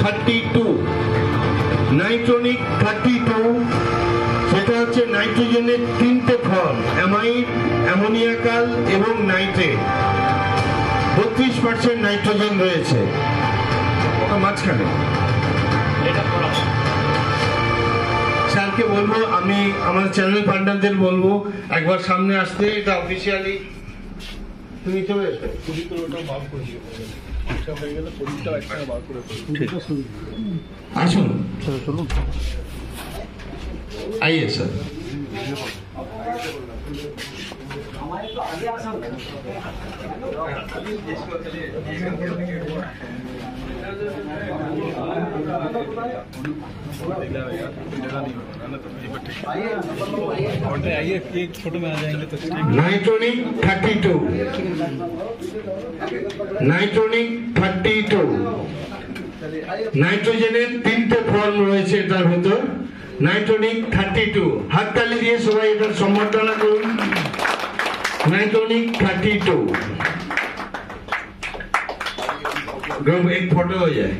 32 নাইট্রোনিক 32 সেটা হচ্ছে নাইট্রোজেনের তিনটে ফর্ম, অ্যামাইড, অ্যামোনিয়াকাল এবং নাইট্রেট। 32% নাইট্রোজেন রয়েছে মাঝখানে। স্যারকে বলবো, আমি আমার চ্যানেল পার্টনারদের বলবো একবার সামনে আসতে। এটা অফিসিয়ালি তুমি চলে এসো। আসুন, आइए सर। आइए एक फोटो में आ जाएंगे तो नाइट्रोनिक 32 নাইট্রোনিক 32 নাইট্রোজেনের তিনটে ফর্ম রয়েছে এটার ভিতর। নাইট্রোনিক 32 হাততালি দিয়ে সবাই এটার সম্বর্ধনা করুন। नाइट्रोनिक 32 एक फोटो हो जाए।